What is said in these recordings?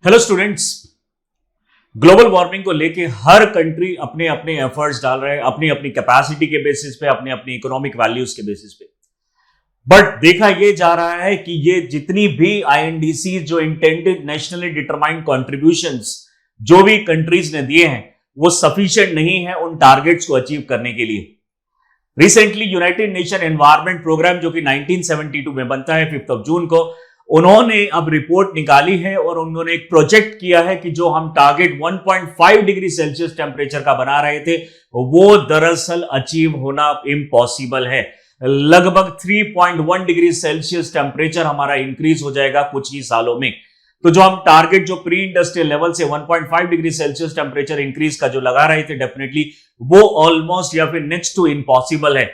Hello students. Global warming को लेके हर country अपने अपने एफर्ट्स डाल रहे हैं, अपनी अपनी कैपेसिटी के बेसिस पे, अपने अपनी इकोनॉमिक वैल्यूज के बेसिस पे। बट देखा यह जा रहा है कि ये जितनी भी आईएनडीसी जो इंटेंडेड नेशनली डिटरमाइंड कॉन्ट्रीब्यूशंस जो भी कंट्रीज ने दिए हैं वो सफिशिएंट नहीं है उन टारगेट्स को अचीव करने के लिए। Recently United Nation environment programme जो कि 1972 में बनता है 5 जून को, उन्होंने अब रिपोर्ट निकाली है और उन्होंने एक प्रोजेक्ट किया है कि जो हम टारगेट 1.5 डिग्री सेल्सियस टेम्परेचर का बना रहे थे वो दरअसल अचीव होना इम्पॉसिबल है। लगभग 3.1 डिग्री सेल्सियस टेम्परेचर हमारा इंक्रीज हो जाएगा कुछ ही सालों में। तो जो हम टारगेट जो प्री इंडस्ट्रियल लेवल से 1.5 डिग्री सेल्सियस टेम्परेचर इंक्रीज का जो लगा रहे थे, डेफिनेटली वो ऑलमोस्ट या फिर नेक्स्ट टू इम्पॉसिबल है।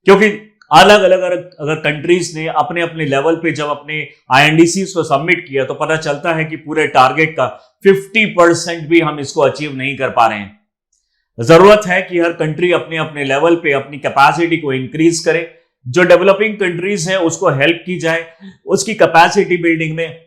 क्योंकि अलग अलग अगर कंट्रीज ने अपने अपने लेवल पे जब अपने आईएनडीसी को सबमिट किया तो पता चलता है कि पूरे टारगेट का 50% भी हम इसको अचीव नहीं कर पा रहे हैं। जरूरत है कि हर कंट्री अपने अपने लेवल पे अपनी कैपेसिटी को इंक्रीज करे। जो डेवलपिंग कंट्रीज है उसको हेल्प की जाए, उसकी कैपेसिटी बिल्डिंग में।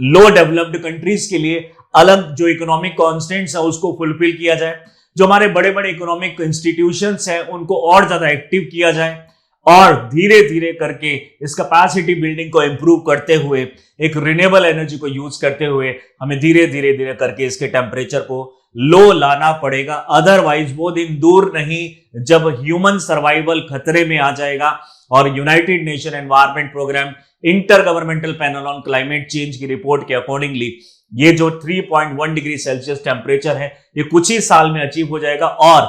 लो डेवलप्ड कंट्रीज के लिए अलग जो इकोनॉमिक कॉन्स्टेंट्स है उसको फुलफिल किया जाए। जो हमारे बड़े बड़े इकोनॉमिक इंस्टीट्यूशंस हैं उनको और ज्यादा एक्टिव किया जाए और धीरे धीरे करके इस कैपेसिटी बिल्डिंग को इंप्रूव करते हुए, एक रिन्यूएबल एनर्जी को यूज करते हुए हमें धीरे धीरे करके इसके टेम्परेचर को लो लाना पड़ेगा। अदरवाइज वो दिन दूर नहीं जब ह्यूमन सर्वाइवल खतरे में आ जाएगा। और United Nation environment programme intergovernmental panel on climate change की रिपोर्ट के अकॉर्डिंगली ये जो 3.1 डिग्री सेल्सियस टेम्परेचर है ये कुछ ही साल में अचीव हो जाएगा। और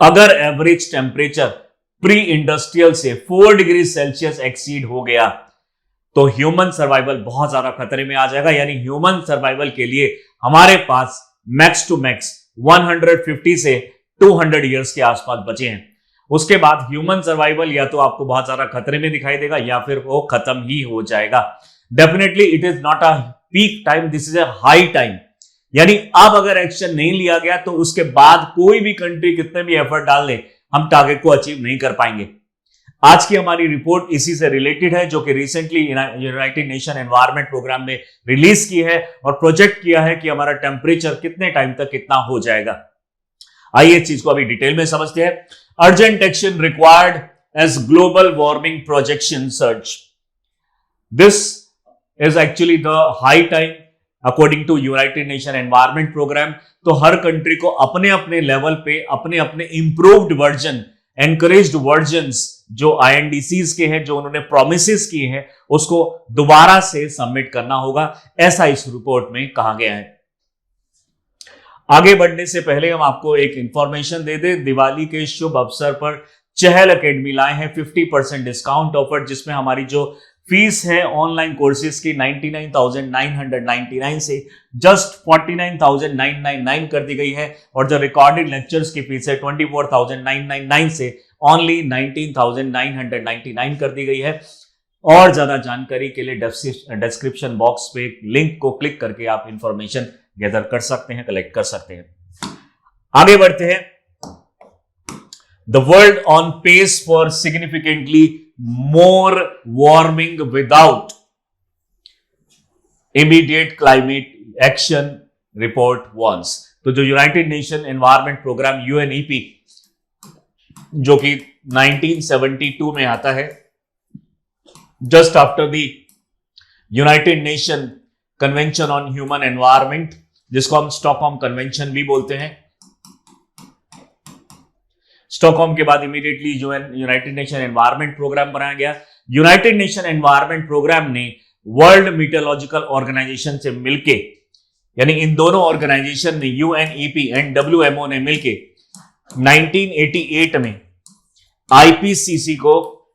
अगर एवरेज टेम्परेचर प्री इंडस्ट्रियल से 4 डिग्री सेल्सियस एक्सीड हो गया तो ह्यूमन सर्वाइवल बहुत ज्यादा खतरे में आ जाएगा। यानी ह्यूमन सर्वाइवल के लिए हमारे पास मैक्स टू मैक्स 150 से 200 इयर्स के आसपास बचे हैं। उसके बाद ह्यूमन सर्वाइवल या तो आपको बहुत ज्यादा खतरे में दिखाई देगा या फिर वो खत्म ही हो जाएगा। Definitely it is not a peak time, this is a high time. यानी अब अगर एक्शन नहीं लिया गया तो उसके बाद कोई भी कंट्री कितने भी एफर्ट डाल ले हम टारगेट को अचीव नहीं कर पाएंगे। आज की हमारी रिपोर्ट इसी से रिलेटेड है जो कि recently United Nation environment programme ने रिलीज की है और प्रोजेक्ट किया है कि हमारा टेम्परेचर कितने टाइम तक कितना हो जाएगा। आइए इस चीज को अभी डिटेल में समझते हैं। Urgent action required as global warming projection search. This is actually the high time according to United Nation environment programme. तो हर कंट्री को अपने अपने लेवल पे अपने अपने इंप्रूव्ड वर्जन, एनकरेज्ड वर्जन्स जो आईएनडीसीज के हैं, जो उन्होंने प्रोमिसेस किए हैं, उसको दोबारा से सबमिट करना होगा, ऐसा इस रिपोर्ट में कहा गया है। आगे बढ़ने से पहले हम आपको एक इंफॉर्मेशन दे दें। दिवाली के शुभ अवसर पर चहल एकेडमी लाए हैं 50% डिस्काउंट ऑफर, जिसमें हमारी जो फीस है ऑनलाइन कोर्सेज की 99,999 से जस्ट 49,999 कर दी गई है और जो रिकॉर्डेड लेक्चर्स की फीस है 24,999 से ओनली 19,999 कर दी गई है। और ज्यादा जानकारी के लिए डिस्क्रिप्शन बॉक्स पे लिंक को क्लिक करके आप इंफॉर्मेशन गैदर कर सकते हैं, कलेक्ट कर सकते हैं। आगे बढ़ते हैं। The world on pace for significantly more warming without immediate climate action report warns। तो जो United Nation environment programme UNEP जो कि 1972 में आता है, just after the United Nation convention on human environment, जिसको हम स्टॉकहोम कन्वेंशन भी बोलते हैं। स्टॉकहोम के बाद इमीडिएटली जो यूनाइटेड नेशन एनवायरनमेंट प्रोग्राम बनाया गया। यूनाइटेड नेशन एनवायरनमेंट प्रोग्राम ने वर्ल्ड मीटरोलॉजिकल ऑर्गेनाइजेशन से मिलके, यानी इन दोनों ऑर्गेनाइजेशन ने, यूएनईपी एंड डब्ल्यूएमओ ने मिलके 1988 में आईपीसीसी को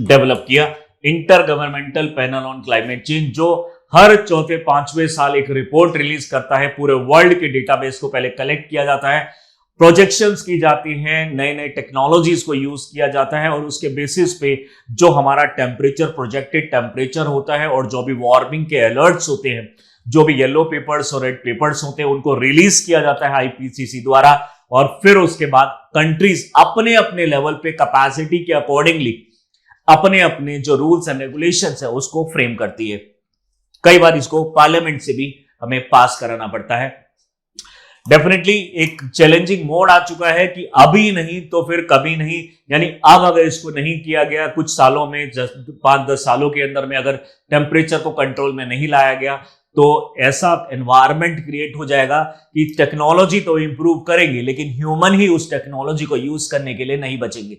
डेवलप किया, inter governmental panel on climate change, जो हर चौथे पांचवें साल एक रिपोर्ट रिलीज करता है। पूरे वर्ल्ड के डेटाबेस को पहले कलेक्ट किया जाता है, प्रोजेक्शंस की जाती हैं, नए नए टेक्नोलॉजीज को यूज किया जाता है और उसके बेसिस पे जो हमारा टेम्परेचर, प्रोजेक्टेड टेम्परेचर होता है और जो भी वार्मिंग के अलर्ट्स होते हैं, जो भी येलो पेपर्स और रेड पेपर्स होते हैं, उनको रिलीज किया जाता है आईपीसीसी द्वारा। और फिर उसके बाद कंट्रीज अपने अपने लेवल पे कैपेसिटी के अकॉर्डिंगली अपने अपने जो रूल्स एंड रेगुलेशंस है उसको फ्रेम करती है। कई बार इसको पार्लियामेंट से भी हमें पास कराना पड़ता है। डेफिनेटली एक चैलेंजिंग मोड आ चुका है कि अभी नहीं तो फिर कभी नहीं, यानी अब अगर इसको नहीं किया गया कुछ सालों में, 5-10 सालों के अंदर में अगर टेम्परेचर को कंट्रोल में नहीं लाया गया तो ऐसा एनवायरनमेंट क्रिएट हो जाएगा कि टेक्नोलॉजी तो इंप्रूव करेंगे लेकिन ह्यूमन ही उस टेक्नोलॉजी को यूज करने के लिए नहीं बचेंगे।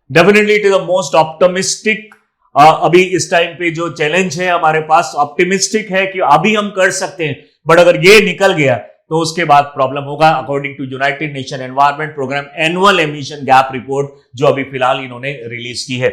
Definitely it is the most optimistic, अभी इस टाइम पे जो चैलेंज है हमारे पास ऑप्टिमिस्टिक है कि अभी हम कर सकते हैं, बट अगर ये निकल गया तो उसके बाद प्रॉब्लम होगा। According to United Nation environment programme annual emission gap report जो अभी फिलहाल इन्होंने रिलीज की है।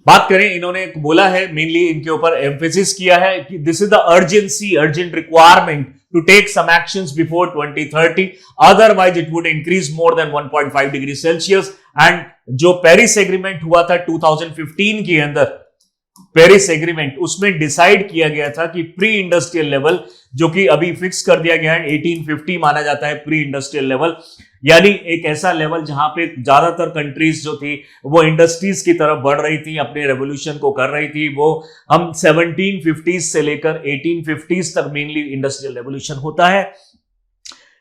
बात करें, इन्होंने बोला है, मेनली इनके ऊपर एम्फेसिस किया है कि this is the urgent requirement to take some actions before 2030, otherwise it would increase more than 1.5 degree Celsius. And जो पेरिस एग्रीमेंट हुआ था 2015 के अंदर, पेरिस एग्रीमेंट, उसमें डिसाइड किया गया था कि प्री इंडस्ट्रियल लेवल, जो कि अभी फिक्स कर दिया गया है 1850 माना जाता है प्री इंडस्ट्रियल लेवल, यानी एक ऐसा लेवल जहां पे ज्यादातर कंट्रीज जो थी वो इंडस्ट्रीज की तरफ बढ़ रही थी, अपने रेवोल्यूशन को कर रही थी। वो हम 1750 से लेकर 1850 तक मेनली इंडस्ट्रियल रेवोल्यूशन होता है,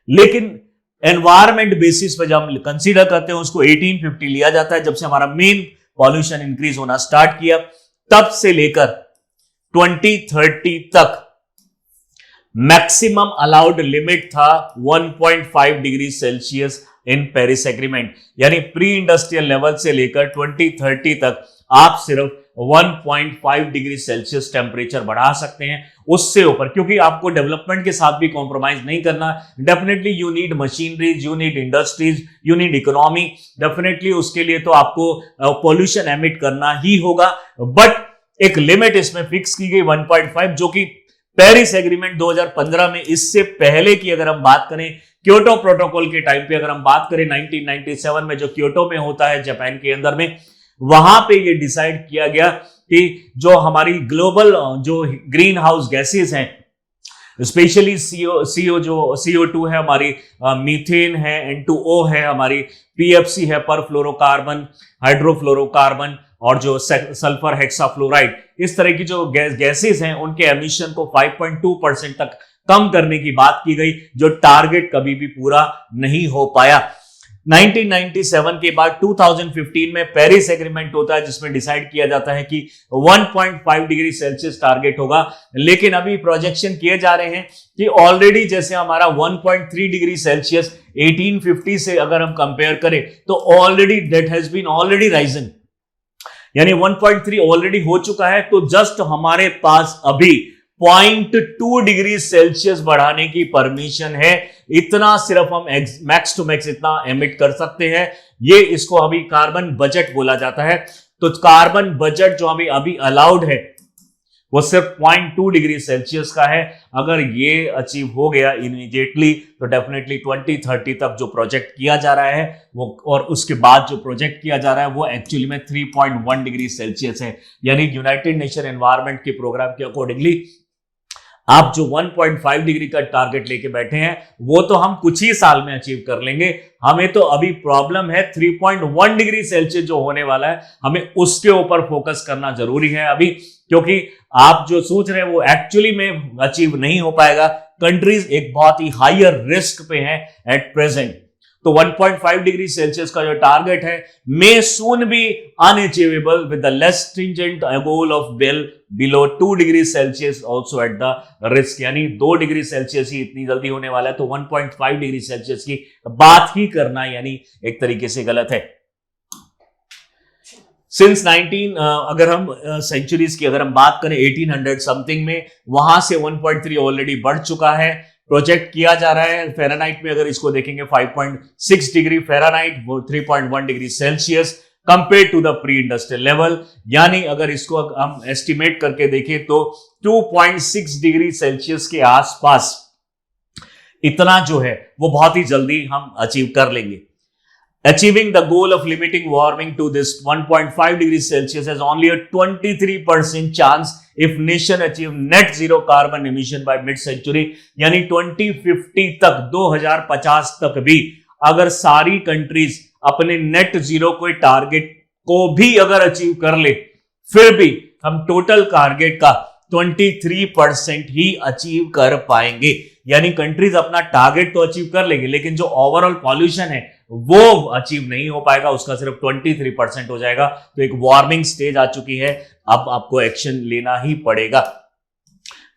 लेकिन एनवायरमेंट बेसिस पे जब हम कंसीडर करते हैं उसको 1850 लिया जाता है, जब से हमारा मेन पॉल्यूशन इंक्रीज होना स्टार्ट किया, तब से लेकर 2030 तक मैक्सिमम अलाउड लिमिट था 1.5 degree Celsius in Paris agreement. यानी प्री इंडस्ट्रियल लेवल से लेकर 2030 तक आप सिर्फ 1.5 डिग्री सेल्सियस टेम्परेचर बढ़ा सकते हैं, उससे ऊपर क्योंकि आपको डेवलपमेंट के साथ भी कॉम्प्रोमाइज नहीं करना। Definitely you need machineries, you need industries, you need economy, definitely उसके लिए तो आपको पॉल्यूशन एमिट करना ही होगा, बट एक लिमिट इसमें फिक्स की गई 1.5, जो कि पेरिस एग्रीमेंट 2015 में, इससे पहले की अगर हम बात करें क्योटो प्रोटोकॉल के टाइम पे, अगर हम बात करें 1997 में जो क्योटो में होता है जापान के अंदर में, वहां पे ये डिसाइड किया गया कि जो हमारी ग्लोबल जो ग्रीन हाउस गैसेस हैं, स्पेशली CO2 है हमारी, मीथेन है, N2O है हमारी, PFC है पर फ्लोरोकार्बन, हाइड्रोफ्लोरोकार्बन, और जो सल्फर हेक्साफ्लोराइड, इस तरह की जो गैसेस हैं उनके एमिशन को 5.2% तक कम करने की बात की गई, जो टारगेट कभी भी पूरा नहीं हो पाया। 1997 के बाद 2015 में पेरिस एग्रीमेंट होता है जिसमें डिसाइड किया जाता है कि 1.5 डिग्री सेल्सियस टारगेट होगा, लेकिन अभी प्रोजेक्शन किए जा रहे हैं कि ऑलरेडी जैसे हमारा 1.3 डिग्री सेल्सियस 1850 से अगर हम कंपेयर करें तो already that has been already risen, यानी 1.3 ऑलरेडी हो चुका है। तो जस्ट हमारे पास अभी 0.2 डिग्री सेल्सियस बढ़ाने की परमिशन है, इतना सिर्फ हम मैक्स टू मैक्स इतना एमिट कर सकते हैं। ये इसको अभी कार्बन बजट बोला जाता है। तो कार्बन बजट जो अभी अलाउड है वो सिर्फ 0.2 डिग्री सेल्सियस का है। अगर ये अचीव हो गया इमीडिएटली तो डेफिनेटली 2030 तक जो प्रोजेक्ट किया जा रहा है वो, और उसके बाद जो प्रोजेक्ट किया जा रहा है वो एक्चुअली में 3.1 डिग्री सेल्सियस है। यानी यूनाइटेड नेशन एनवायरनमेंट के प्रोग्राम के अकॉर्डिंगली आप जो 1.5 डिग्री का टारगेट लेके बैठे हैं वो तो हम कुछ ही साल में अचीव कर लेंगे। हमें तो अभी प्रॉब्लम है 3.1 डिग्री सेल्सियस जो होने वाला है, हमें उसके ऊपर फोकस करना जरूरी है अभी, क्योंकि आप जो सोच रहे हैं वो एक्चुअली में अचीव नहीं हो पाएगा। कंट्रीज एक बहुत ही हायर रिस्क पे हैं एट प्रेजेंट। तो 1.5 डिग्री सेल्सियस का जो टारगेट है may soon be unachievable with the less stringent goal of below 2 degree Celsius also at the risk. यानी 2 डिग्री सेल्सियस ही इतनी जल्दी होने वाला है, तो 1.5 डिग्री सेल्सियस की बात ही करना यानी एक तरीके से गलत है। सिंस 19 अगर हम सेंचुरीज की अगर हम बात करें 1800 समथिंग में, वहां से 1.3 ऑलरेडी बढ़ चुका है। प्रोजेक्ट किया जा रहा है फ़ारेनहाइट में, अगर इसको देखेंगे 5.6 degree Fahrenheit, 3.1 degree Celsius compare to the pre industrial level. यानी अगर इसको हम एस्टिमेट करके देखें तो 2.6 डिग्री सेल्सियस के आसपास इतना जो है वो बहुत ही जल्दी हम अचीव कर लेंगे। Achieving the goal of limiting warming to this 1.5 degrees Celsius has only a 23% chance if nation achieve net zero carbon emission by mid-century, यानी 2050 तक, 2050 तक भी अगर सारी कंट्रीज अपने नेट जीरो के टारगेट को भी अगर अचीव कर ले, फिर भी हम टोटल टारगेट का 23% ही अचीव कर पाएंगे। यानी कंट्रीज अपना टारगेट तो अचीव कर लेंगे, लेकिन जो ओवरऑल पॉल्यूशन है वो अचीव नहीं हो पाएगा, उसका सिर्फ 23% हो जाएगा। तो एक वार्मिंग स्टेज आ चुकी है, अब आपको एक्शन लेना ही पड़ेगा।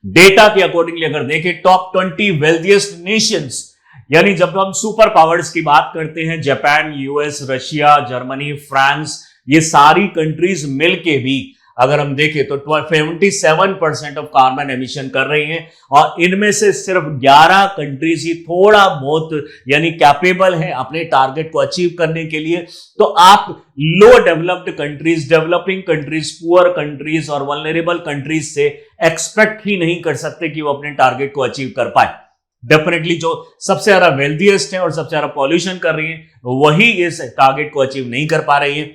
डेटा के अकॉर्डिंगली अगर देखें, टॉप 20 वेल्थिएस्ट नेशंस, यानी जब हम सुपर पावर्स की बात करते हैं, Japan, US, Russia, Germany, France, ये सारी कंट्रीज मिलके भी अगर हम देखें तो 77% ऑफ कार्बन एमिशन कर रही हैं, और इनमें से सिर्फ 11 कंट्रीज ही थोड़ा बहुत यानी कैपेबल है अपने टारगेट को अचीव करने के लिए। तो आप लो developed countries, developing countries, poor countries और वल्नरेबल कंट्रीज से एक्सपेक्ट ही नहीं कर सकते कि वो अपने टारगेट को अचीव कर पाए। डेफिनेटली जो सबसे ज्यादा वेल्थिएस्ट है और सबसे ज्यादा पॉल्यूशन कर रही है, वही इस टारगेट को अचीव नहीं कर पा रही है।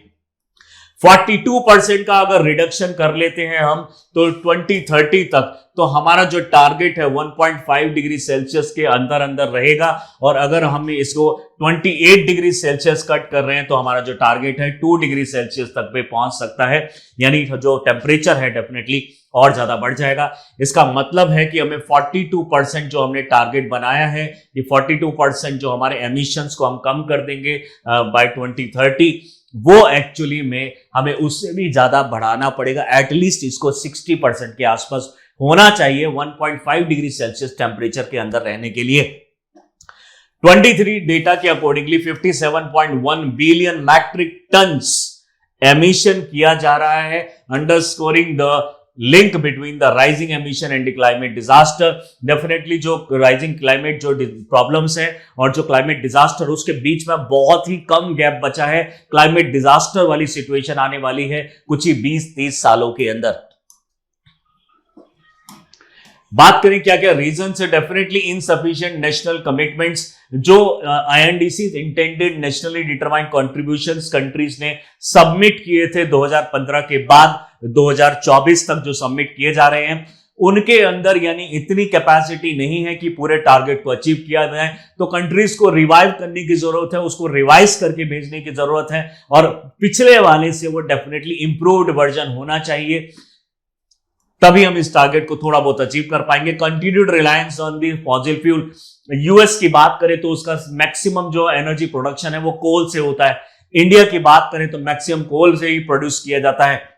42% का अगर रिडक्शन कर लेते हैं हम तो 2030 तक, तो हमारा जो टारगेट है 1.5 डिग्री सेल्सियस के अंदर अंदर रहेगा। और अगर हम इसको 28 डिग्री सेल्सियस कट कर रहे हैं तो हमारा जो टारगेट है 2 डिग्री सेल्सियस तक पे पहुंच सकता है। यानी जो टेम्परेचर है डेफिनेटली और ज्यादा बढ़ जाएगा। इसका मतलब है कि हमें 42% जो हमने टारगेट बनाया है, ये 42% जो हमारे एमिशंस को हम कम कर देंगे बाय 2030, वो एक्चुअली में हमें उससे भी ज्यादा बढ़ाना पड़ेगा। एटलीस्ट इसको 60% के आसपास होना चाहिए 1.5 डिग्री सेल्सियस टेम्परेचर के अंदर रहने के लिए। 23 डेटा के accordingly 57.1 billion metric tons emission किया जा रहा है, underscoring the link between the rising emission and the climate disaster. Definitely जो राइजिंग क्लाइमेट जो प्रॉब्लम्स है और जो क्लाइमेट डिजास्टर, उसके बीच में बहुत ही कम गैप बचा है। क्लाइमेट डिजास्टर वाली सिचुएशन आने वाली है कुछ ही 20-30 सालों के अंदर। बात करें क्या क्या रीजन है, डेफिनेटली इनसफिशिएंट नेशनल कमिटमेंट्स, जो INDC intended nationally determined contributions countries ने सबमिट किए थे 2015 के बाद 2024 तक जो सबमिट किए जा रहे हैं, उनके अंदर यानी इतनी कैपेसिटी नहीं है कि पूरे टारगेट को अचीव किया जाए। तो कंट्रीज को रिवाइव करने की जरूरत है, उसको रिवाइज करके भेजने की जरूरत है, और पिछले वाले से वो डेफिनेटली इंप्रूव्ड वर्जन होना चाहिए, तभी हम इस टारगेट को थोड़ा बहुत अचीव कर पाएंगे। Continued reliance on the fossil fuel, US की बात करें तो उसका मैक्सिमम जो एनर्जी प्रोडक्शन है वो कोल से होता है। इंडिया की बात करें तो मैक्सिमम कोल से ही प्रोड्यूस किया जाता है।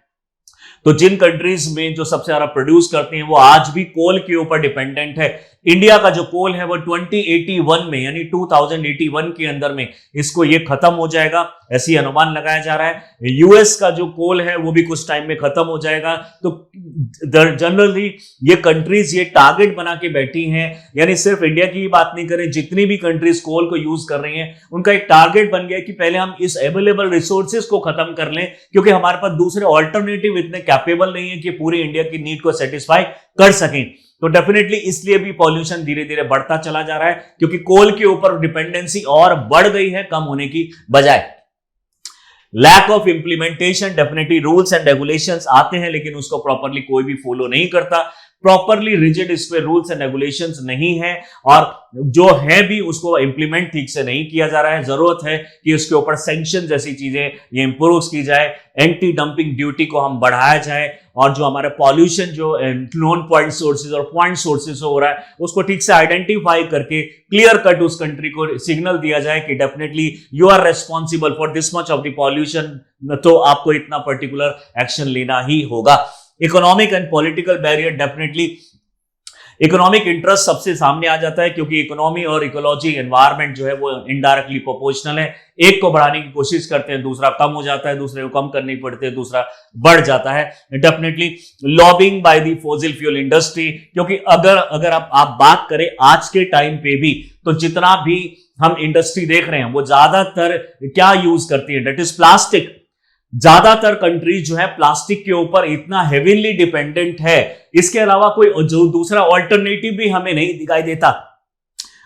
तो जिन कंट्रीज में जो सबसे ज्यादा प्रोड्यूस करते हैं वो आज भी कोल के ऊपर डिपेंडेंट है। इंडिया का जो कोल है वो 2081 में यानी 2081 के अंदर में इसको ये खत्म हो जाएगा, ऐसी अनुमान लगाया जा रहा है। यूएस का जो कोल है वो भी कुछ टाइम में खत्म हो जाएगा। तो जनरली ये कंट्रीज ये टारगेट बना के बैठी हैं, यानी सिर्फ इंडिया की बात नहीं करें, जितनी भी कंट्रीज कोल को यूज कर रही हैं उनका एक टारगेट बन गया कि पहले हम इस अवेलेबल रिसोर्सेज को खत्म कर लें, क्योंकि हमारे पास दूसरे ऑल्टरनेटिव इतने कैपेबल नहीं है कि पूरी इंडिया की नीड को सेटिस्फाई कर सकें। तो डेफिनेटली इसलिए भी पॉल्यूशन धीरे धीरे बढ़ता चला जा रहा है, क्योंकि कोल के ऊपर डिपेंडेंसी और बढ़ गई है कम होने की बजाय। Lack of implementation, definitely rules and regulations आते हैं लेकिन उसको प्रॉपरली कोई भी फॉलो नहीं करता। प्रॉपरली रिजिड इस पे रूल्स एंड रेगुलेशंस नहीं है, और जो है भी उसको इंप्लीमेंट ठीक से नहीं किया जा रहा है। जरूरत है कि उसके ऊपर सैंक्शन जैसी चीजें ये इंप्रूव की जाए, एंटी डंपिंग ड्यूटी को हम बढ़ाया जाए, और जो हमारे पॉल्यूशन जो नॉन पॉइंट सोर्सेज और पॉइंट सोर्सेज हो रहा है उसको ठीक से आइडेंटिफाई करके क्लियर कट उस कंट्री को सिग्नल दिया जाए कि definitely you are responsible for this much of the pollution, तो आपको इतना पर्टिकुलर एक्शन लेना ही होगा। Economic and political barrier, definitely economic interest सबसे सामने आ जाता है, क्योंकि इकोनॉमी और इकोलॉजी एनवायरनमेंट जो है वो इनडायरेक्टली प्रोपोर्शनल है। एक को बढ़ाने की कोशिश करते हैं, दूसरा कम हो जाता है, दूसरे को कम करनी पड़ती है, दूसरा बढ़ जाता है। Definitely lobbying by the fossil fuel industry, क्योंकि अगर आप बात करें आज के टाइम पे भी, तो जितना भी हम इंडस्ट्री देख रहे हैं वो ज्यादातर क्या यूज करती है, दैट इज प्लास्टिक। ज्यादातर कंट्रीज जो है प्लास्टिक के ऊपर इतना हेवीली डिपेंडेंट है, इसके अलावा कोई जो दूसरा ऑल्टरनेटिव भी हमें नहीं दिखाई देता।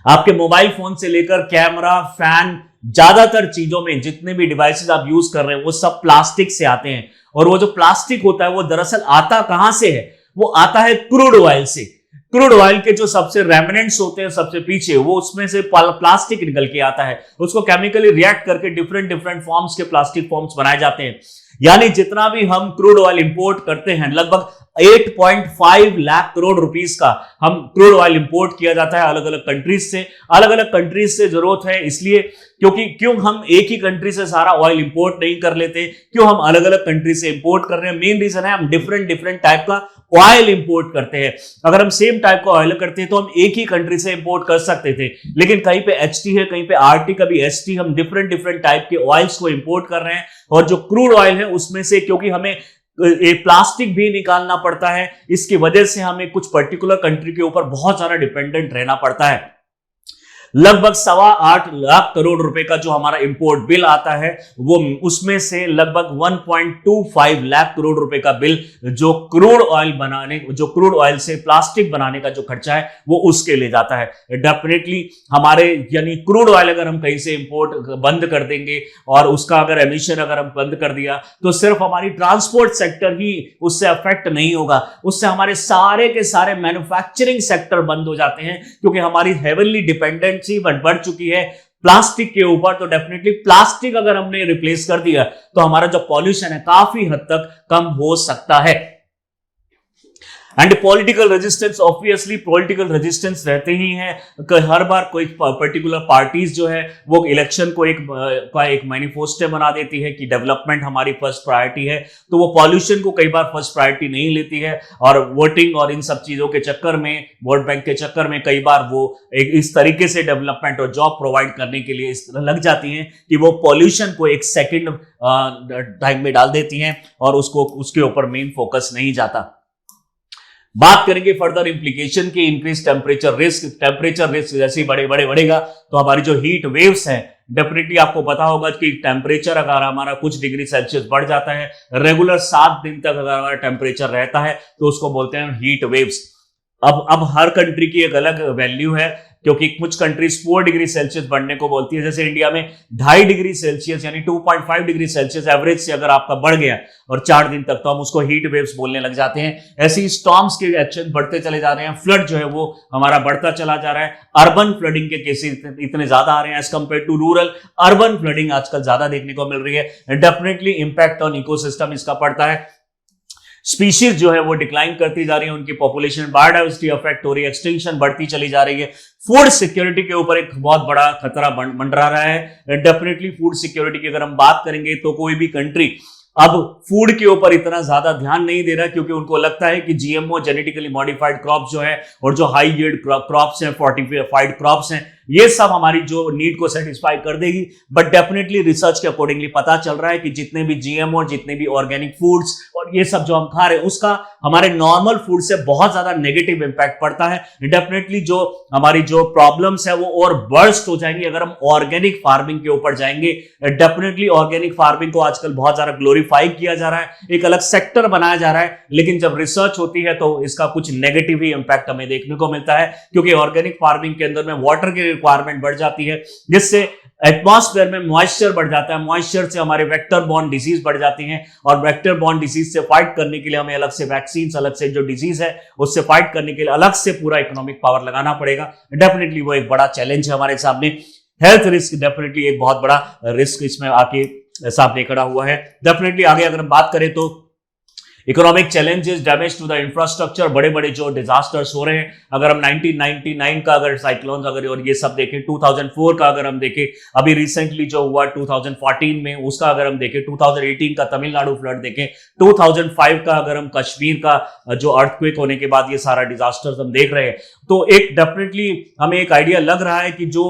आपके मोबाइल फोन से लेकर कैमरा, फैन, ज्यादातर चीजों में जितने भी डिवाइसेस आप यूज कर रहे हैं वो सब प्लास्टिक से आते हैं। और वो जो प्लास्टिक होता है वो दरअसल आता कहां से है, वो आता है क्रूड ऑयल से। क्रूड ऑयल के जो सबसे रेमिनेंट्स होते हैं सबसे पीछे, वो उसमें से प्लास्टिक निकल के आता है, उसको केमिकली रिएक्ट करके डिफरेंट डिफरेंट फॉर्म्स के प्लास्टिक फॉर्म्स बनाए जाते हैं। यानी जितना भी हम क्रूड ऑयल इंपोर्ट करते हैं, लगभग 8.5 लाख करोड़ रुपीस का हम क्रूड ऑयल इंपोर्ट किया जाता है अलग अलग कंट्रीज से। अलग अलग कंट्रीज से जरूरत है इसलिए क्यों हम एक ही कंट्री से सारा ऑयल इंपोर्ट नहीं कर लेते, क्यों हम अलग अलग कंट्री से इंपोर्ट कर रहे हैं? मेन रीजन है हम डिफरेंट डिफरेंट टाइप का ऑयल इंपोर्ट करते हैं। अगर हम सेम टाइप का ऑयल करते हैं तो हम एक ही कंट्री से इंपोर्ट कर सकते थे, लेकिन कहीं पे एचटी है, कहीं पे आरटी, कभी एसटी, हम डिफरेंट डिफरेंट टाइप के ऑयल्स को इंपोर्ट कर रहे हैं। और जो क्रूड ऑयल है उसमें से क्योंकि हमें प्लास्टिक भी निकालना पड़ता है, इसकी वजह से हमें कुछ पर्टिकुलर कंट्री के ऊपर बहुत ज्यादा डिपेंडेंट रहना पड़ता है। लगभग 8.25 लाख करोड़ रुपए का जो हमारा इंपोर्ट बिल आता है, वो उसमें से लगभग 1.25 लाख करोड़ रुपए का बिल जो क्रूड ऑयल से प्लास्टिक बनाने का जो खर्चा है वो उसके ले जाता है। डेफिनेटली हमारे यानी क्रूड ऑयल अगर हम कहीं से इंपोर्ट बंद कर देंगे और उसका अगर एमिशन अगर हम बंद कर दिया तो सिर्फ हमारी ट्रांसपोर्ट सेक्टर ही उससे अफेक्ट नहीं होगा, उससे हमारे सारे के सारे मैन्युफैक्चरिंग सेक्टर बंद हो जाते हैं, क्योंकि हमारी हेवनली डिपेंडेंसी बढ़ चुकी है प्लास्टिक के ऊपर। तो डेफिनेटली प्लास्टिक अगर हमने रिप्लेस कर दिया तो हमारा जो पॉल्यूशन है काफी हद तक कम हो सकता है। And political resistance, obviously political resistance रहते ही हैं। हर बार कोई पर्टिकुलर पार्टीज जो है वो इलेक्शन को एक मैनिफेस्टो बना देती है कि डेवलपमेंट हमारी फर्स्ट प्रायोरिटी है, तो वो पॉल्यूशन को कई बार फर्स्ट प्रायोरिटी नहीं लेती है और वोटिंग और इन सब चीजों के चक्कर में, वोट बैंक के चक्कर में कई बार वो एक इस तरीके से डेवलपमेंट और जॉब प्रोवाइड करने के लिए इस तरह लग जाती हैं कि वो पॉल्यूशन को एक सेकेंड टाइम में डाल देती हैं और उसके ऊपर मेन फोकस नहीं जाता। बात करेंगे फर्दर इंप्लीकेशन की। इंक्रीज टेम्परेचर रिस्क जैसे बढ़ेगा तो हमारी जो हीट वेव्स हैं, डेफिनेटली आपको पता होगा कि टेम्परेचर अगर हमारा कुछ डिग्री सेल्सियस बढ़ जाता है, रेगुलर 7 दिन तक अगर हमारा टेम्परेचर रहता है तो उसको बोलते हैं हीट वेव्स। अब हर कंट्री की एक अलग वैल्यू है, क्योंकि कुछ कंट्रीज 4 डिग्री सेल्सियस बढ़ने को बोलती है। जैसे इंडिया में 2.5 डिग्री सेल्सियस यानी 2.5 डिग्री सेल्सियस एवरेज से अगर आपका बढ़ गया और 4 दिन तक, तो हम उसको हीट वेव्स बोलने लग जाते हैं। ऐसे ही स्टॉर्म्स के एक्शन बढ़ते चले जा रहे हैं, फ्लड जो है वो हमारा बढ़ता चला जा रहा है। अर्बन फ्लडिंग के केसेस इतने ज्यादा आ रहे हैं as compare to rural. Urban flooding आजकल ज्यादा देखने को मिल रही है। डेफिनेटली इंपैक्ट ऑन इकोसिस्टम इसका पड़ता है। स्पीशीज जो है वो डिक्लाइन करती जा रही है, उनकी पॉपुलेशन, बायोडाइवर्सिटी अफेक्ट हो रही है, एक्सटिंक्शन बढ़ती चली जा रही है। फूड सिक्योरिटी के ऊपर एक बहुत बड़ा खतरा मंडरा रहा है। डेफिनेटली फूड सिक्योरिटी की अगर हम बात करेंगे तो कोई भी कंट्री अब फूड के ऊपर इतना ज्यादा ध्यान नहीं दे रहा, क्योंकि उनको लगता है कि जीएमओ जेनेटिकली मॉडिफाइड क्रॉप्स जो है और जो हाई यील्ड क्रॉप्स हैं, फोर्टिफाइड क्रॉप्स हैं, ये सब हमारी जो नीड को सेटिस्फाई कर देगी। बट डेफिनेटली रिसर्च के अकॉर्डिंगली पता चल रहा है कि जितने भी जीएमओ, जितने भी ऑर्गेनिक फूड्स और ये सब जो हम खा रहे हैं, उसका हमारे नॉर्मल फूड से बहुत ज्यादा नेगेटिव इंपैक्ट पड़ता है। डेफिनेटली जो हमारी जो प्रॉब्लम्स है वो और बर्स्ट हो जाएंगी अगर हम ऑर्गेनिक फार्मिंग के ऊपर जाएंगे। डेफिनेटली ऑर्गेनिक फार्मिंग को आजकल बहुत ज्यादा ग्लोरीफाई किया जा रहा है, एक अलग सेक्टर बनाया जा रहा है, लेकिन जब रिसर्च होती है तो इसका कुछ नेगेटिव ही इंपैक्ट हमें देखने को मिलता है, क्योंकि ऑर्गेनिक फार्मिंग के अंदर में वाटर की रिक्वायरमेंट बढ़ जाती है, जिससे एटमॉस्फेयर में मॉइस्चर बढ़ जाता है। मॉइस्चर से हमारे वेक्टर बॉर्न डिजीज बढ़ जाती हैं और वेक्टर बॉर्न डिजीज से फाइट करने के लिए हमें अलग से वैक्सीन, अलग से जो डिजीज है उससे फाइट करने के लिए अलग से पूरा इकोनॉमिक पावर लगाना पड़ेगा। डेफिनेटली वो एक बड़ा चैलेंज है हमारे सामने। हेल्थ रिस्क डेफिनेटली एक बहुत बड़ा रिस्क इसमें आके सामने खड़ा हुआ है। डेफिनेटली आगे अगर हम बात करें तो economic challenges, damage to the infrastructure, बड़े बड़े जो डिजास्टर्स हो रहे हैं, अगर हम 1999 का अगर साइक्लोन अगर और ये सब देखें, 2004 का अगर हम देखें, अभी रिसेंटली जो हुआ 2014 में उसका अगर हम देखें, 2018 का तमिलनाडु फ्लड देखें, 2005 का अगर हम कश्मीर का जो अर्थक्वेक होने के बाद ये सारा डिजास्टर्स हम देख रहे हैं, तो एक डेफिनेटली हमें एक आइडिया लग रहा है कि जो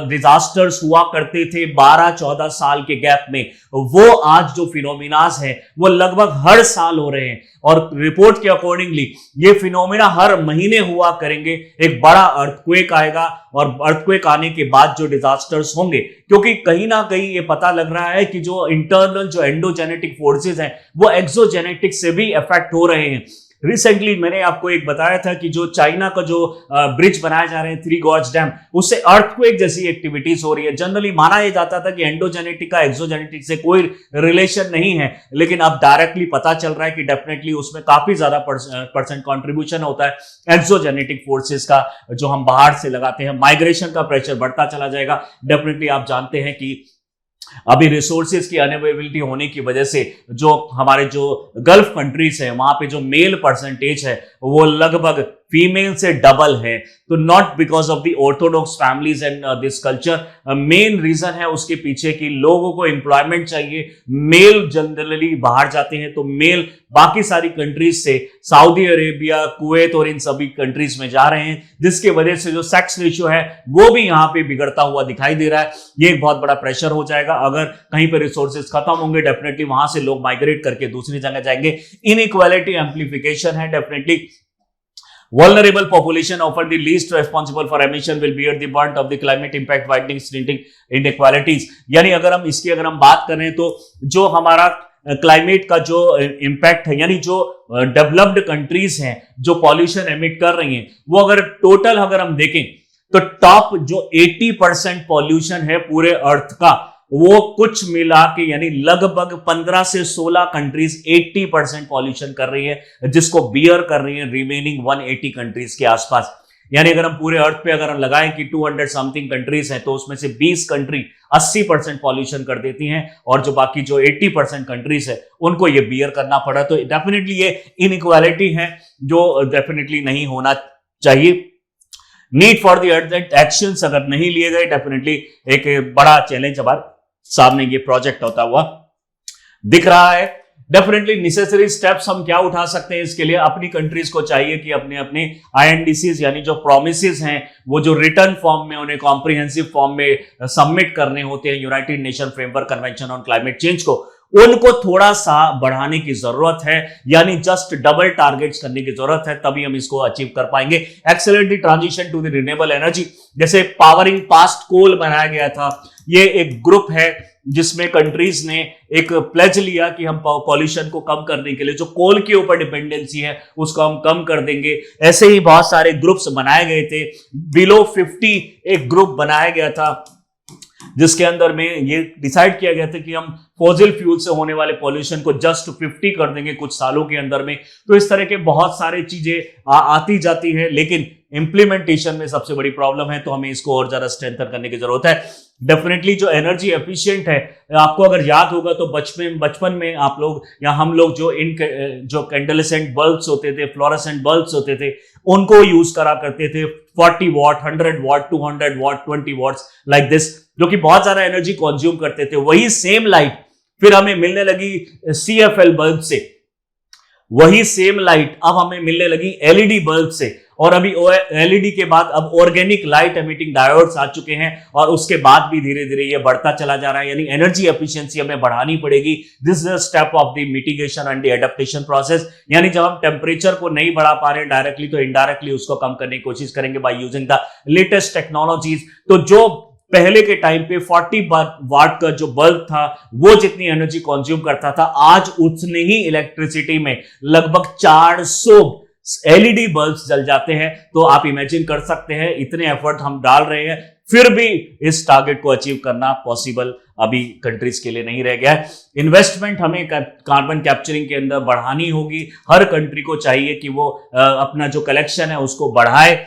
डिजास्टर्स हुआ करते थे 12-14 साल के गैप में, वो आज जो फिनोमिनाज है वो लगभग हर साल हो रहे हैं और रिपोर्ट के अकॉर्डिंगली ये फिनोमिना हर महीने हुआ करेंगे। एक बड़ा अर्थक्वेक आएगा और अर्थक्वेक आने के बाद जो डिजास्टर्स होंगे, क्योंकि कहीं ना कहीं ये पता लग रहा है कि जो इंटरनल जो एंडोजेनेटिक फोर्सेस हैं वो एक्सोजेनेटिक से भी अफेक्ट हो रहे हैं। रिसेंटली मैंने आपको एक बताया था कि जो चाइना का जो ब्रिज बनाए जा रहे हैं, थ्री गॉर्ज डैम, उससे अर्थक्वेक जैसी एक्टिविटीज हो रही है। जनरली माना यह जाता था कि एंडोजेनेटिक का एक्सोजेनेटिक से कोई रिलेशन नहीं है, लेकिन अब डायरेक्टली पता चल रहा है कि डेफिनेटली उसमें काफी ज्यादा परसेंट कंट्रीब्यूशन होता है एक्सोजेनेटिक फोर्सेस का, जो हम बाहर से लगाते हैं। माइग्रेशन का प्रेशर बढ़ता चला जाएगा। डेफिनेटली आप जानते हैं कि अभी रिसोर्सेज की अनअवेलेबिलिटी होने की वजह से जो हमारे जो गल्फ कंट्रीज है, वहां पे जो मेल परसेंटेज है वो लगभग फीमेल से डबल है। तो not because of the orthodox families and this culture, main reason है उसके पीछे कि लोगों को एम्प्लॉयमेंट चाहिए। मेल जनरली बाहर जाते हैं, तो मेल बाकी सारी कंट्रीज से सऊदी अरेबिया, कुवैत और इन सभी कंट्रीज में जा रहे हैं, जिसकी वजह से जो सेक्स रेशियो है वो भी यहां पे बिगड़ता हुआ दिखाई दे रहा है। ये एक बहुत बड़ा प्रेशर हो जाएगा। अगर कहीं पर रिसोर्सेज खत्म होंगे, डेफिनेटली वहां से लोग माइग्रेट करके दूसरी जगह जाएंगे। इनइक्वालिटी एम्प्लीफिकेशन है definitely. Vulnerable population often the least responsible for emission will bear the brunt of the climate impact widening shrinking inequalities। यानी अगर हम बात करें तो जो हमारा क्लाइमेट का जो इम्पैक्ट है, यानी जो डेवलप्ड कंट्रीज हैं जो पॉल्यूशन एमिट कर रही हैं, वो अगर टोटल हम देखें तो टॉप जो 80% पॉल्यूशन है पूरे अर्थ का, वो कुछ मिला के यानी लगभग 15 से 16 कंट्रीज 80% पॉल्यूशन कर रही है, जिसको बियर कर रही है रिमेनिंग 180 कंट्रीज के आसपास। यानी अगर हम पूरे अर्थ पे हम लगाएं कि 200 समथिंग कंट्रीज हैं, तो उसमें से 20 कंट्री 80% पॉल्यूशन कर देती हैं, और जो बाकी जो 80% कंट्रीज है उनको ये बियर करना पड़ा। तो डेफिनेटली ये इनइक्वालिटी है जो डेफिनेटली नहीं होना चाहिए। Need for the urgent actions अगर नहीं लिए गए, डेफिनेटली एक बड़ा चैलेंज हमारे सामने ये प्रोजेक्ट होता हुआ दिख रहा है। डेफिनेटली नेसेसरी स्टेप्स हम क्या उठा सकते हैं इसके लिए? अपनी कंट्रीज को चाहिए कि अपने अपने आईएनडीसीज यानी जो प्रोमिसेस हैं वो जो रिटर्न फॉर्म में उन्हें कॉम्प्रिहेंसिव फॉर्म में सबमिट करने होते हैं United nation framework convention on climate change को, उनको थोड़ा सा बढ़ाने की जरूरत है। यानी जस्ट डबल टारगेट्स करने की जरूरत है, तभी हम इसको अचीव कर पाएंगे। Accelerate the transition to the renewable energy, जैसे पावरिंग पास्ट कोल बनाया गया था, ये एक ग्रुप है जिसमें कंट्रीज ने एक प्लेज लिया कि हम पॉल्यूशन को कम करने के लिए जो कोल के ऊपर डिपेंडेंसी है उसको हम कम कर देंगे। ऐसे ही बहुत सारे ग्रुप्स बनाए गए थे। बिलो 50 एक ग्रुप बनाया गया था जिसके अंदर में ये डिसाइड किया गया था कि हम फॉसिल फ्यूल से होने वाले पॉल्यूशन को जस्ट 50 कर देंगे कुछ सालों के अंदर में। तो इस तरह के बहुत सारे चीजें आती जाती है, लेकिन इंप्लीमेंटेशन में सबसे बड़ी प्रॉब्लम है। तो हमें इसको और ज्यादा स्ट्रेंथन करने की जरूरत है। डेफिनेटली जो एनर्जी एफिशिएंट है, आपको अगर याद होगा तो बचपन में आप लोग या हम लोग जो कैंडलसेंट बल्ब्स होते थे, फ्लोरेसेंट बल्ब्स होते थे, उनको यूज करा करते थे। 40 watt, 100 watt, 200 watt, 20 watts like this, जो कि बहुत ज्यादा एनर्जी कंज्यूम करते थे। वही सेम लाइट फिर हमें मिलने लगी CFL बल्ब से, वही सेम लाइट अब हमें मिलने लगी LED बल्ब से, और अभी LED के बाद अब ऑर्गेनिक लाइट एमिटिंग डायोड्स आ चुके हैं, और उसके बाद भी धीरे धीरे ये बढ़ता चला जा रहा है। यानी एनर्जी एफिशिएंसी हमें बढ़ानी पड़ेगी। This is a step of the mitigation and the adaptation process. यानी जब हम टेम्परेचर को नहीं बढ़ा पा रहे डायरेक्टली, तो इनडायरेक्टली उसको कम करने की कोशिश करेंगे by using the latest technologies. तो जो पहले के टाइम पे 40 वाट का जो बल्ब था वो जितनी एनर्जी कंज्यूम करता था, आज उतने ही इलेक्ट्रिसिटी में लगभग 400 LED बल्ब्स जल जाते हैं। तो आप इमेजिन कर सकते हैं इतने एफर्ट हम डाल रहे हैं, फिर भी इस टारगेट को अचीव करना पॉसिबल अभी कंट्रीज के लिए नहीं रह गया है। इन्वेस्टमेंट हमें कार्बन कैप्चरिंग के अंदर बढ़ानी होगी। हर कंट्री को चाहिए कि वो अपना जो कलेक्शन है उसको बढ़ाए।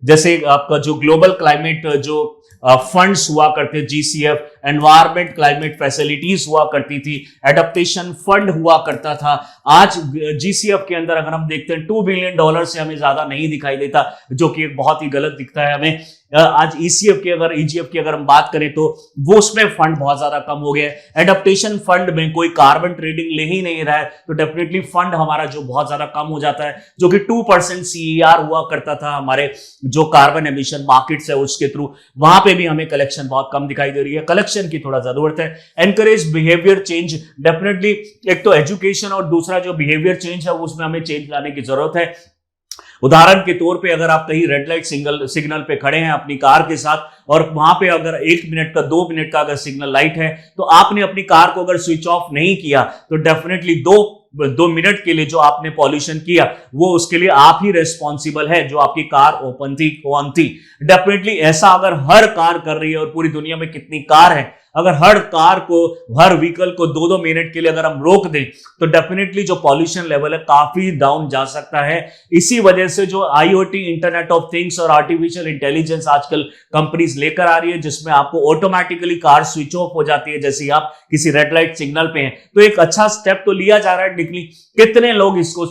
जैसे आपका जो ग्लोबल क्लाइमेट जो फंड्स हुआ करते, GCF, एनवायरमेंट क्लाइमेट फैसिलिटीज हुआ करती थी, एडेप्टेशन फंड हुआ करता था। आज GCF के अंदर अगर हम देखते हैं $2 बिलियन से हमें ज्यादा नहीं दिखाई देता, जो कि एक बहुत ही गलत दिखता है हमें। आज ECF की EGF की अगर हम बात करें तो वो उसमें फंड बहुत ज्यादा कम हो गया है। एडेप्टेशन फंड में कोई कार्बन ट्रेडिंग ले ही नहीं रहा है, तो डेफिनेटली फंड हमारा जो बहुत ज्यादा कम हो जाता है, जो कि 2% CER हुआ करता था हमारे जो कार्बन एमिशन मार्केट्स है उसके थ्रू, वहां पे भी हमें कलेक्शन बहुत कम दिखाई दे रही है। कलेक्शन की थोड़ा जरूरत है। एनकरेज बिहेवियर चेंज, डेफिनेटली एक तो एजुकेशन और दूसरा जो बिहेवियर चेंज है उसमें हमें चेंज लाने की जरूरत है। उदाहरण के तौर पे अगर आप कहीं रेड लाइट सिग्नल पे खड़े हैं अपनी कार के साथ, और वहां पे अगर 1 मिनट का 2 मिनट का अगर सिग्नल लाइट है, तो आपने अपनी कार को अगर स्विच ऑफ नहीं किया तो डेफिनेटली 2 2 मिनट के लिए जो आपने पॉल्यूशन किया, वो उसके लिए आप ही रेस्पॉन्सिबल है, जो आपकी कार ओपन थी कौन थी। डेफिनेटली ऐसा अगर हर कार कर रही है, और पूरी दुनिया में कितनी कार है, अगर हर कार को, हर व्हीकल को 2-2 मिनट के लिए अगर हम रोक दें, तो डेफिनेटली जो पॉल्यूशन लेवल है काफी डाउन जा सकता है। इसी वजह से जो आईओटी, इंटरनेट ऑफ थिंग्स और आर्टिफिशियल इंटेलिजेंस आजकल कंपनीज लेकर आ रही है, जिसमें आपको ऑटोमेटिकली कार स्विच ऑफ हो जाती है जैसे ही आप किसी रेड लाइट सिग्नल पे हैं। तो एक अच्छा स्टेप तो लिया जा रहा है निकली। कितने लोग इसको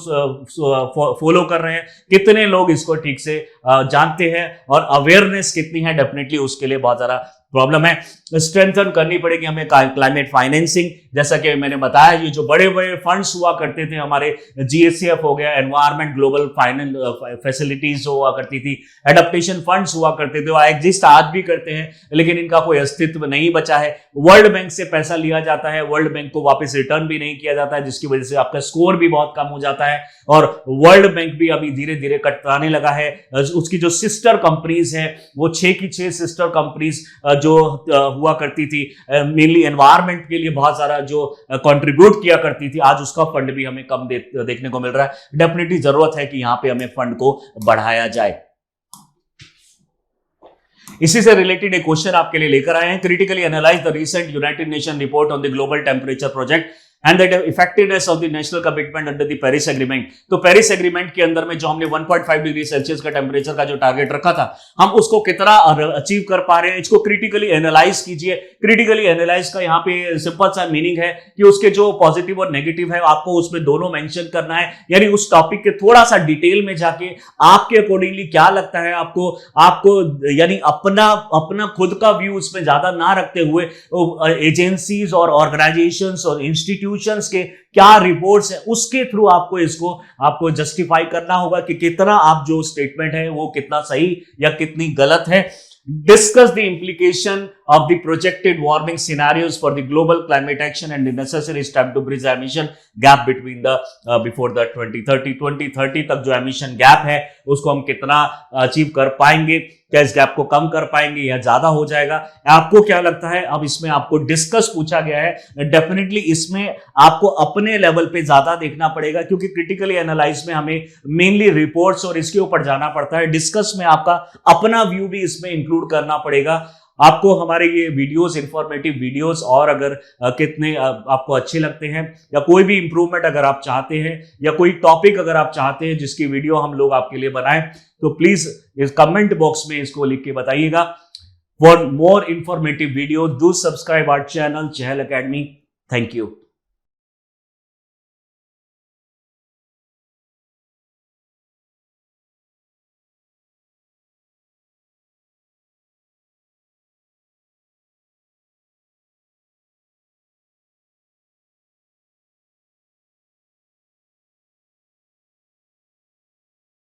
फॉलो कर रहे हैं, कितने लोग इसको ठीक से जानते हैं, और अवेयरनेस कितनी है, डेफिनेटली उसके लिए बहुत ज्यादा प्रॉब्लम है। स्ट्रेंथन करनी पड़ेगी हमें क्लाइमेट फाइनेंसिंग। जैसा कि मैंने बताया, ये जो बड़े बड़े फंड्स हुआ करते थे हमारे, जीएससीएफ हो गया, एनवायरमेंट ग्लोबल फाइनेंस फैसिलिटीज हुआ करती थी, एडेप्टेशन फंड्स हुआ करते थे, वो एग्जिस्ट आज भी करते हैं, लेकिन इनका कोई अस्तित्व नहीं बचा है। वर्ल्ड बैंक से पैसा लिया जाता है, वर्ल्ड बैंक को वापस रिटर्न भी नहीं किया जाता है, जिसकी वजह से आपका स्कोर भी बहुत कम हो जाता है। और वर्ल्ड बैंक भी अभी धीरे धीरे कटराने लगा है। उसकी जो सिस्टर कंपनीज है, वो 6 की 6 सिस्टर कंपनीज जो हुआ करती थी, मेनली एनवायरमेंट के लिए बहुत सारा जो कंट्रीब्यूट किया करती थी, आज उसका फंड भी हमें कम देखने को मिल रहा है। डेफिनेटली जरूरत है कि यहां पे हमें फंड को बढ़ाया जाए। इसी से रिलेटेड एक क्वेश्चन आपके लिए लेकर आए हैं। Critically analyse the recent United nation report on the global temperature project and the effectiveness of the national commitment under the Paris agreement. तो पेरिस एग्रीमेंट के अंदर में जो हमने 1.5 डिग्री सेल्सियस का टेम्परेचर का जो टारगेट रखा था, हम उसको कितना अचीव कर पा रहे हैं, इसको क्रिटिकली एनालाइज कीजिए। क्रिटिकली एनालाइज का यहाँ पे सिंपल सा मीनिंग है कि उसके जो पॉजिटिव और नेगेटिव है, आपको उसमें दोनों मेंशन करना है, यानी उस टॉपिक के थोड़ा सा डिटेल में जाके आपके अकॉर्डिंगली क्या लगता है आपको यानी अपना खुद का व्यू उसमें ज्यादा ना रखते हुए एजेंसीज और ऑर्गेनाइजेशंस और इंस्टीट्यूशंस के क्या रिपोर्ट्स है, उसके थ्रू आपको जस्टिफाई करना होगा कि कितना आप जो स्टेटमेंट है वो कितना सही या कितनी गलत है। Discuss the implication of the projected warming scenarios for the global climate action and the necessary step to bridge the emission gap between the before the 2030 तक जो emission gap है उसको हम कितना अचीव कर पाएंगे, क्या इस गैप को कम कर पाएंगे या ज्यादा हो जाएगा, आपको क्या लगता है। अब इसमें आपको डिस्कस पूछा गया है। डेफिनेटली इसमें आपको अपने लेवल पे ज्यादा देखना पड़ेगा, क्योंकि क्रिटिकली एनालाइज में हमें मेनली रिपोर्ट्स और इसके ऊपर जाना पड़ता है। डिस्कस में आपका अपना व्यू भी इसमें इंक्लूड करना पड़ेगा। आपको हमारे ये वीडियोस, इंफॉर्मेटिव वीडियोस, और अगर कितने आपको अच्छे लगते हैं, या कोई भी इंप्रूवमेंट अगर आप चाहते हैं, या कोई टॉपिक अगर आप चाहते हैं जिसकी वीडियो हम लोग आपके लिए बनाएं, तो प्लीज इस कमेंट बॉक्स में इसको लिख के बताइएगा। For more informative video do subscribe our channel Chahal academy. Thank you.